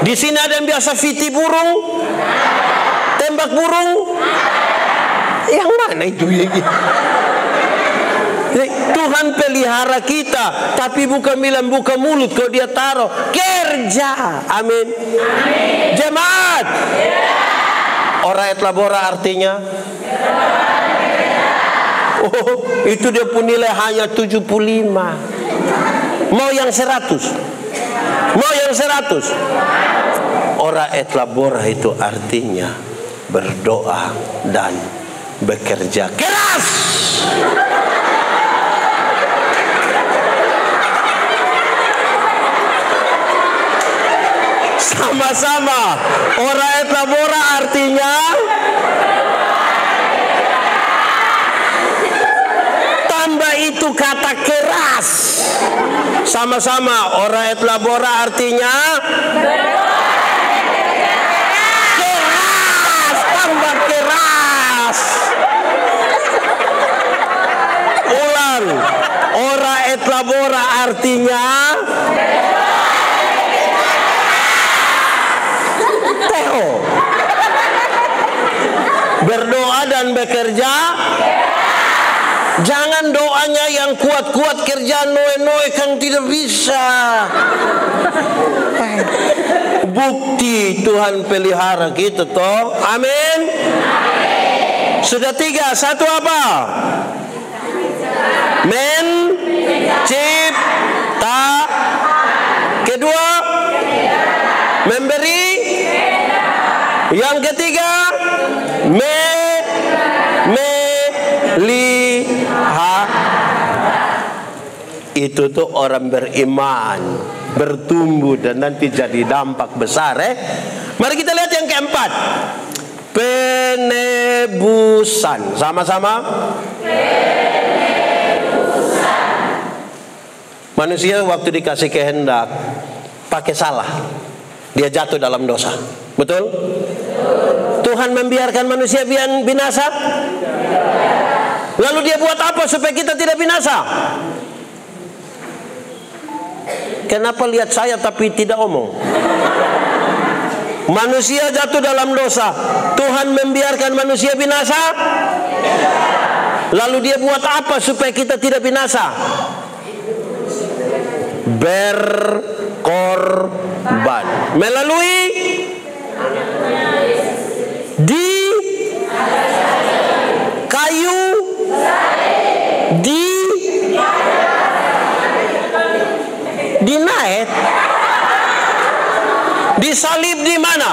di sini ada yang biasa fiti burung, tembak burung. Yang mana itu? Tuhan pelihara kita, tapi bukan bilang buka mulut kalau dia taruh kerja. Amin. Jemaat. Ora et labora artinya itu dia pun nilai hanya 75. Mau yang 100? Mau yang 100? Ora et labora itu artinya berdoa dan bekerja keras. Sama-sama. Ora et labora artinya tambah itu kata keras. Sama-sama. Ora et labora artinya keras, tambah keras. Ulang. Ora et labora artinya berdoa dan bekerja. Jangan doanya yang kuat-kuat, kerja noe-noe kan tidak bisa. Bukti Tuhan pelihara kita toh. Amin. Sudah 3. Satu apa? Mencipta. Kedua, memberi. Yang ketiga, melihat. Itu tuh orang beriman, bertumbuh dan nanti jadi dampak besar. Mari kita lihat yang keempat. Penebusan. Sama-sama. Manusia waktu dikasih kehendak pakai salah, dia jatuh dalam dosa. Betul? Tuhan membiarkan manusia binasa? Lalu dia buat apa supaya kita tidak binasa? Kenapa lihat saya tapi tidak omong? Manusia jatuh dalam dosa, Tuhan membiarkan manusia binasa? Lalu dia buat apa supaya kita tidak binasa? Berkorban melalui di kayu, dinaik, disalib di mana?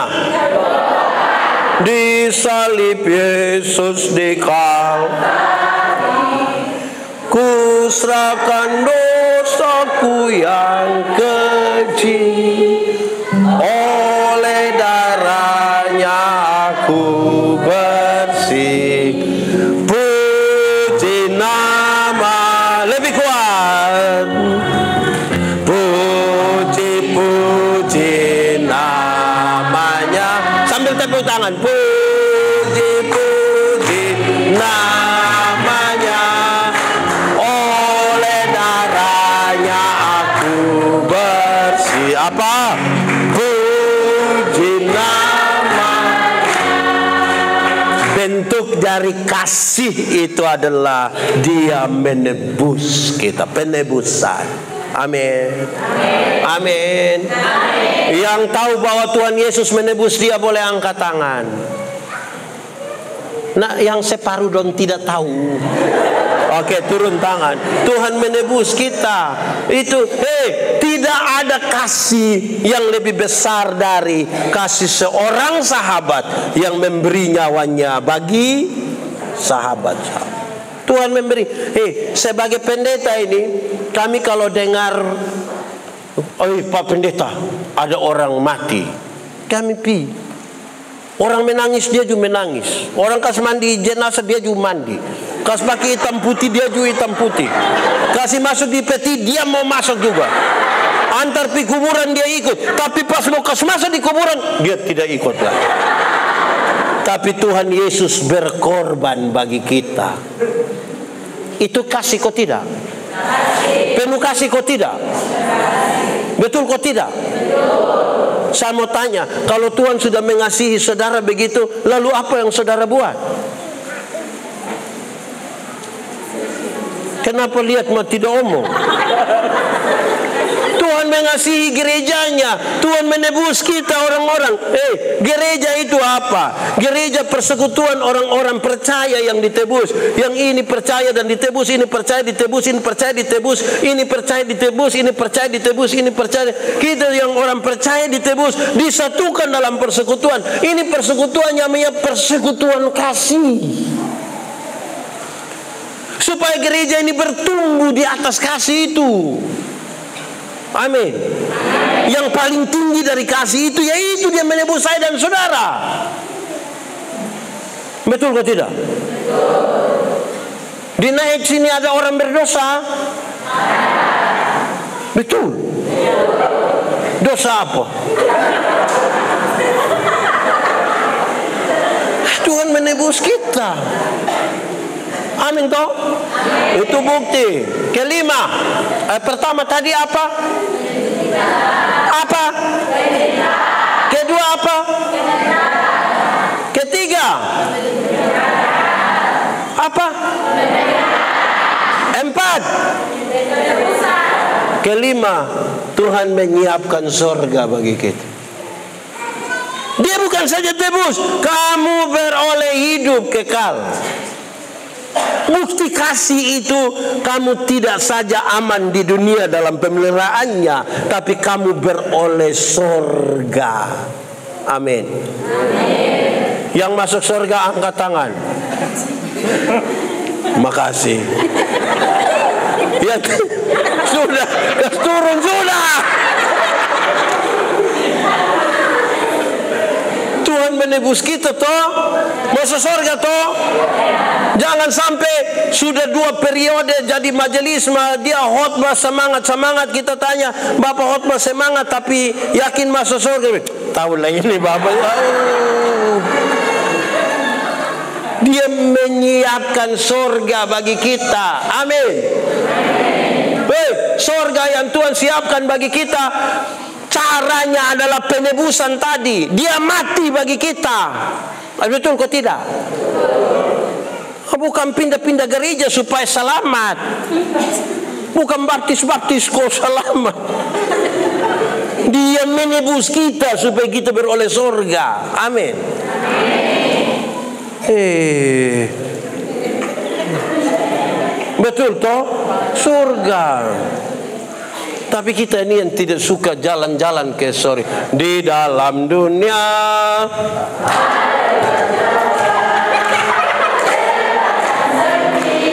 Disalib Yesus di Kalvari. Kuserahkan dosaku yang kecil, oleh darahnya aku bersih. Puji nama, lebih kuat. Puji ku bersih apa? Puji nama. Bentuk dari kasih itu adalah Dia menebus kita, penebusan. Amin. Amin. Yang tahu bahwa Tuhan Yesus menebus dia boleh angkat tangan. Nah, yang separuh dong tidak tahu. Oke, turun tangan. Tuhan menebus kita. Itu, tidak ada kasih yang lebih besar dari kasih seorang sahabat yang memberi nyawanya bagi sahabat. Tuhan memberi. Sebagai pendeta ini, kami kalau dengar, Pak Pendeta, ada orang mati, kami pi. Orang menangis, dia juga menangis. Orang kas mandi jenazah, dia juga mandi. Kas pakai hitam putih, dia juga hitam putih. Kasih masuk di peti, dia mau masuk juga. Antar pi kuburan dia ikut. Tapi pas mau kas masuk di kuburan, dia tidak ikut lagi. Tapi Tuhan Yesus berkorban bagi kita. Itu kasih kok tidak? Penuh kasih kok tidak? Betul kok tidak? Saya mau tanya, kalau Tuhan sudah mengasihi saudara begitu, lalu apa yang saudara buat? Kenapa lihat mah tidak omong? Tuhan mengasihi gerejanya. Tuhan menebus kita orang-orang. Gereja itu apa? Gereja persekutuan orang-orang percaya yang ditebus. Yang ini percaya dan ditebus, ini percaya ditebus, ini percaya ditebus, ini percaya ditebus, ini percaya ditebus, ini percaya. Kita yang orang percaya ditebus, disatukan dalam persekutuan. Ini persekutuan namanya persekutuan kasih. Supaya gereja ini bertumbuh di atas kasih itu. Amin. Yang paling tinggi dari kasih itu, yaitu Dia menebus saya dan saudara. Betul atau tidak? Di naik sini ada orang berdosa? Betul. Dosa apa? Tuhan menebus kita. Amin toh? Itu bukti. Kelima, pertama tadi apa? Apa? Kedua apa? Ketiga apa? Empat. Kelima, Tuhan menyiapkan surga bagi kita. Dia bukan saja tebus, kamu beroleh hidup kekal. Bukti kasih itu, kamu tidak saja aman di dunia dalam pemeliharaannya, tapi kamu beroleh surga. Amin. Yang masuk surga angkat tangan. Makasih. Ya, sudah, turun sudah. Tuhan menebus kita toh, masuk surga toh. Jangan sampai sudah 2 periode jadi majelis, dia khotbah semangat kita tanya, Bapak khotbah semangat tapi yakin masuk surga. Tahu lah ini Bapak. Dia menyiapkan surga bagi kita. Amin. Surga yang Tuhan siapkan bagi kita, caranya adalah penebusan tadi. Dia mati bagi kita. Betul kok tidak? Bukan pindah-pindah gereja supaya selamat. Bukan baptis-baptis kok selamat. Dia menebus kita supaya kita beroleh surga. Amin. Betul toh? Surga. Tapi kita ini yang tidak suka jalan-jalan ke surga. Di dalam dunia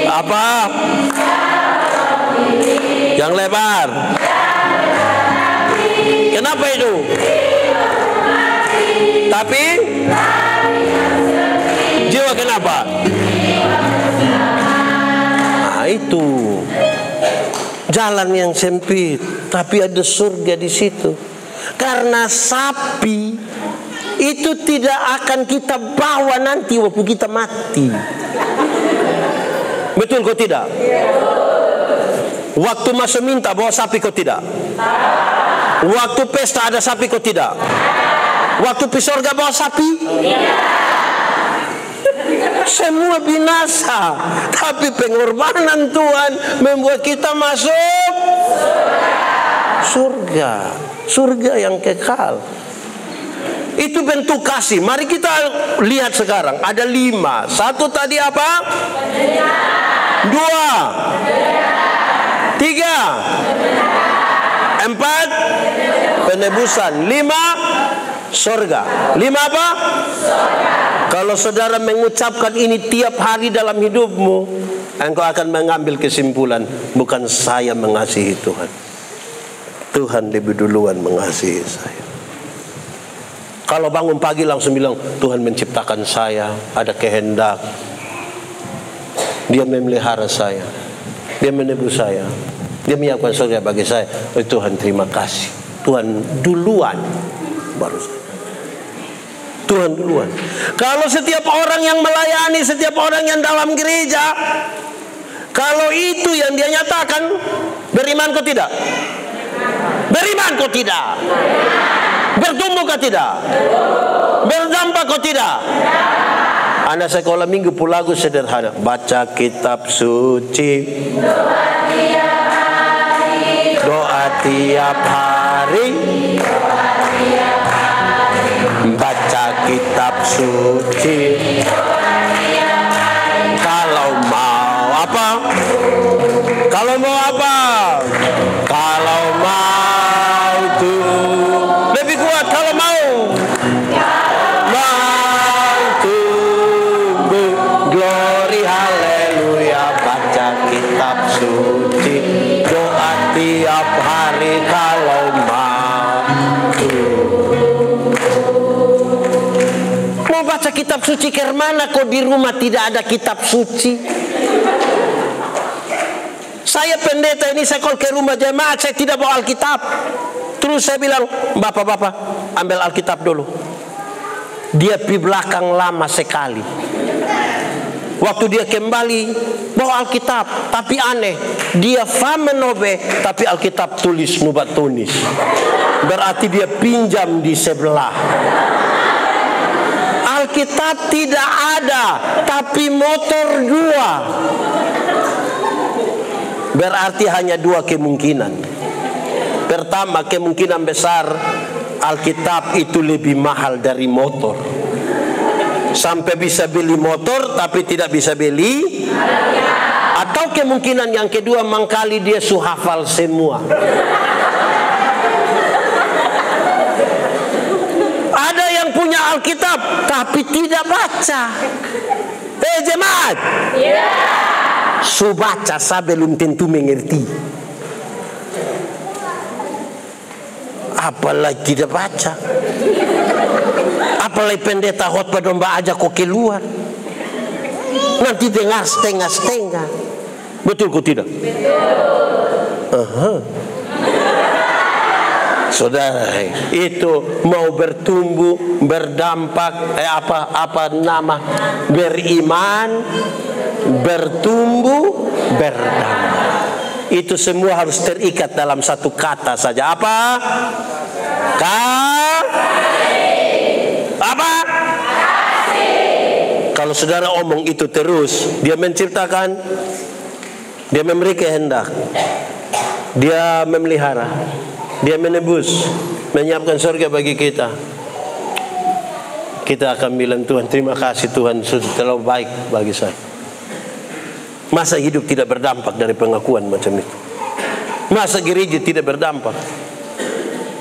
apa? Yang lebar. Kenapa itu? Tapi jiwa kenapa? Nah, itu jalan yang sempit, tapi ada surga di situ. Karena sapi itu tidak akan kita bawa nanti waktu kita mati. Betul kok tidak? Waktu masuk minta bawa sapi kau tidak? Waktu pesta ada sapi kau tidak? Waktu pi sorga bawa sapi? Semua binasa. Tapi pengorbanan Tuhan membuat kita masuk surga. Surga yang kekal. Itu bentuk kasih. Mari kita lihat sekarang. Ada 5. 1 tadi apa? 2, 3, 4 penebusan, 5 surga. 5 apa? Kalau saudara mengucapkan ini tiap hari dalam hidupmu, engkau akan mengambil kesimpulan, bukan saya mengasihi Tuhan, Tuhan lebih duluan mengasihi saya. Kalau bangun pagi langsung bilang, Tuhan menciptakan saya, ada kehendak, Dia memelihara saya, Dia menebus saya, Dia menyiapkan surga bagi saya. Oh Tuhan, terima kasih. Tuhan duluan, baru saya. Tuhan duluan. Kalau setiap orang yang melayani, setiap orang yang dalam gereja, kalau itu yang dia nyatakan, beriman kau tidak? Beriman kau tidak? Bertumbuh kau tidak? Berdampak kau tidak? Anak sekolah minggu pulagu sederhana, baca kitab suci, doa tiap hari, baca kitab suci. Kalau mau apa? Kalau mau apa? Kalau mau itu lebih kuat. Kalau mau tumbuh, glory haleluya, baca kitab suci, doa tiap hari. Kalau mau baca kitab suci ke mana kok di rumah tidak ada kitab suci? Saya pendeta ini, saya kalau ke rumah jemaat saya tidak bawa Alkitab. Terus saya bilang, bapak-bapak ambil Alkitab dulu. Dia di belakang lama sekali. Waktu dia kembali bawa Alkitab, tapi aneh, dia famenobe tapi Alkitab tulis nubat tunis. Berarti dia pinjam di sebelah. Alkitab tidak ada, tapi motor 2. Berarti hanya 2 kemungkinan. Pertama, kemungkinan besar Alkitab itu lebih mahal dari motor. Sampai bisa beli motor tapi tidak bisa beli. Atau kemungkinan yang kedua, mangkali dia suhafal semua. Ada yang punya Alkitab tapi tidak baca. Jemaat, su baca, saya belum tentu mengerti. Apalagi tidak baca. Apalagi pendeta khotbah domba aja kok keluar. Nanti dengar setengah-setengah. Betul kok tidak? Betul. Saudara, itu mau bertumbuh, berdampak, beriman, bertumbuh, berdampak. Itu semua harus terikat dalam satu kata saja. Apa? Apa? Kalau saudara omong itu terus, dia menciptakan, dia memberi kehendak, dia memelihara, dia menebus, menyiapkan surga bagi kita. Kita akan bilang, Tuhan terima kasih, Tuhan sudah terlalu baik bagi saya. Masa hidup tidak berdampak dari pengakuan macam itu? Masa gereja tidak berdampak?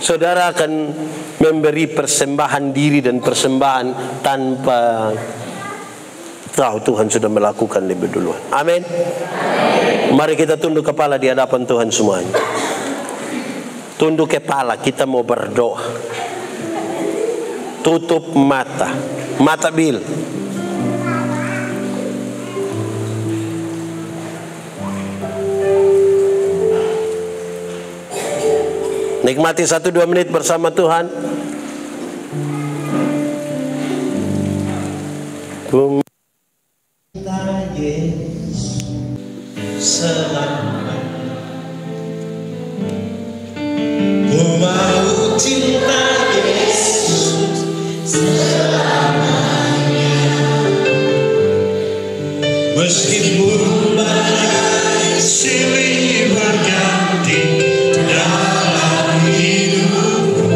Saudara akan memberi persembahan diri dan persembahan tanpa tahu Tuhan sudah melakukan lebih duluan. Amin. Mari kita tunduk kepala di hadapan Tuhan semuanya. Tunduk kepala, kita mau berdoa. Tutup mata. Mata bil. Nikmati 1-2 menit bersama Tuhan. Kita Yesus selamat cinta Yesus selamanya. Meskipun badai silih berganti dalam hidupku,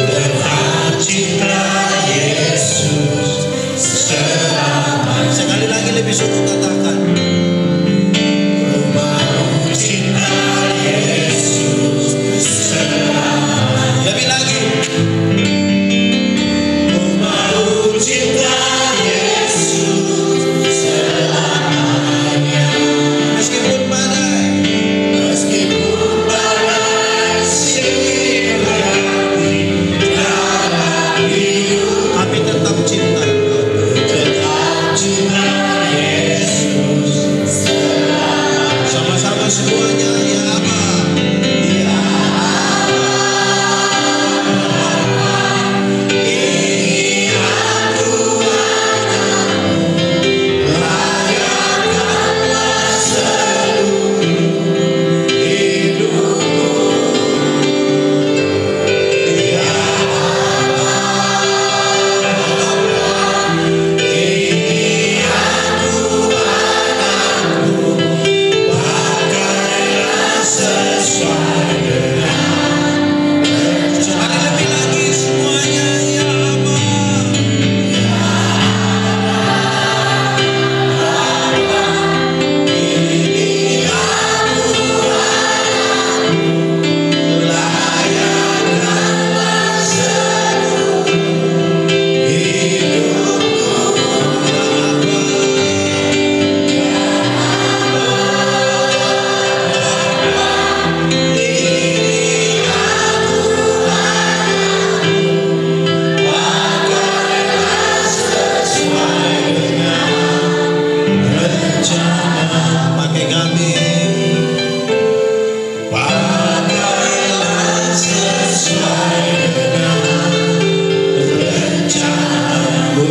tetap cinta Yesus selamanya. Sekali lagi lebih sungguh katakan, ku mau cinta Yesus selamanya. Lebih lagi, ku mau cinta Yesus selamanya. Meskipun badai silih berganti dalam hidup, tapi tetap cinta. Tetap cinta Yesus selamanya. Sama-sama semuanya, ya Aba. Ya Aba, ini aku anakmu, layakkanlah seluruh hidupku. Ya Aba, ini aku anakmu, pakailah sesuai dengan rencana. Lebih lagi semuanya, ya Aba. Ini aku anakmu, layakkanlah seluruh pakai kami, pakailah sesuai dengan rencanamu.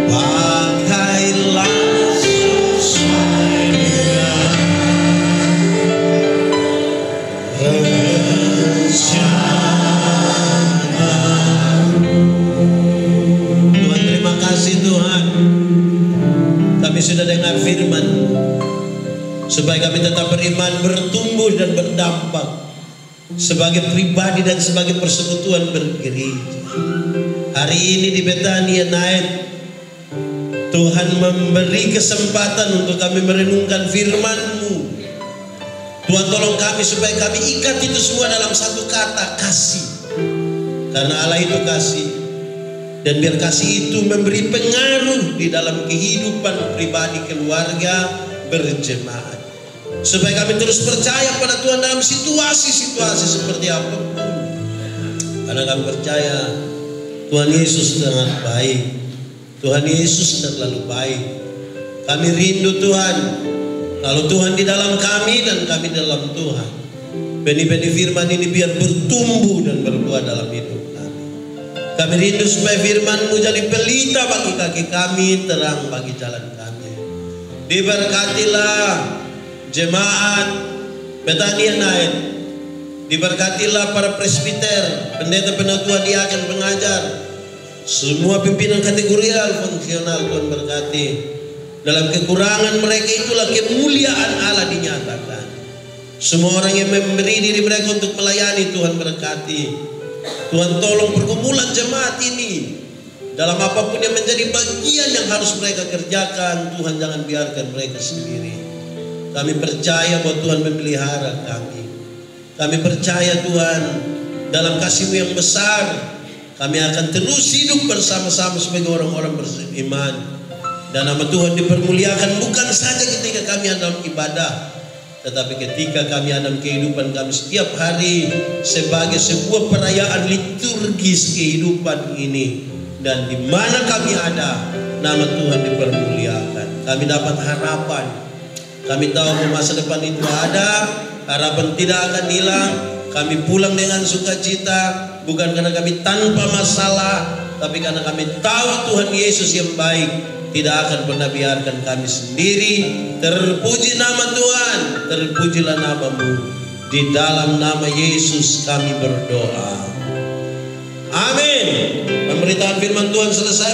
Pakailah sesuai dengan rencanamu. Tuhan, terima kasih Tuhan, kami sudah dengar firman, supaya kami tetap beriman, bertumbuh dan berdampak sebagai pribadi dan sebagai persekutuan bergereja. Hari ini di Betania Night, Tuhan memberi kesempatan untuk kami merenungkan firman-Mu. Tuhan, tolong kami supaya kami ikat itu semua dalam satu kata, kasih. Karena Allah itu kasih. Dan biar kasih itu memberi pengaruh di dalam kehidupan pribadi, keluarga, berjemaat. Supaya kami terus percaya pada Tuhan dalam situasi-situasi seperti apapun. Karena kami percaya Tuhan Yesus sangat baik. Tuhan Yesus terlalu baik. Kami rindu Tuhan, kalau Tuhan di dalam kami dan kami dalam Tuhan, benih-benih firman ini biar bertumbuh dan berbuah dalam hidup kami. Kami rindu supaya firman-Mu jadi pelita bagi kaki kami, terang bagi jalan kami. Diberkatilah jemaat Betania Night. Diberkatilah para presbiter, pendeta, penatua, diaken, pengajar, semua pimpinan kategorial, fungsional. Tuhan berkati. Dalam kekurangan mereka itulah kemuliaan Allah dinyatakan. Semua orang yang memberi diri mereka untuk melayani, Tuhan berkati. Tuhan tolong pergumulan jemaat ini, dalam apapun yang menjadi bagian yang harus mereka kerjakan, Tuhan jangan biarkan mereka sendiri. Kami percaya bahwa Tuhan memelihara kami. Kami percaya Tuhan, dalam kasih-Mu yang besar, kami akan terus hidup bersama-sama sebagai orang-orang beriman. Dan nama Tuhan dipermuliakan bukan saja ketika kami dalam ibadah, tetapi ketika kami dalam kehidupan kami setiap hari sebagai sebuah perayaan liturgis kehidupan ini. Dan di mana kami ada, nama Tuhan dipermuliakan. Kami dapat harapan. Kami tahu bahwa masa depan itu ada, harapan tidak akan hilang. Kami pulang dengan sukacita, bukan karena kami tanpa masalah, tapi karena kami tahu Tuhan Yesus yang baik. tidak akan pernah biarkan kami sendiri. Terpuji nama Tuhan, terpujilah nama-Mu. Di dalam nama Yesus kami berdoa. Amin. Pemberitaan firman Tuhan selesai.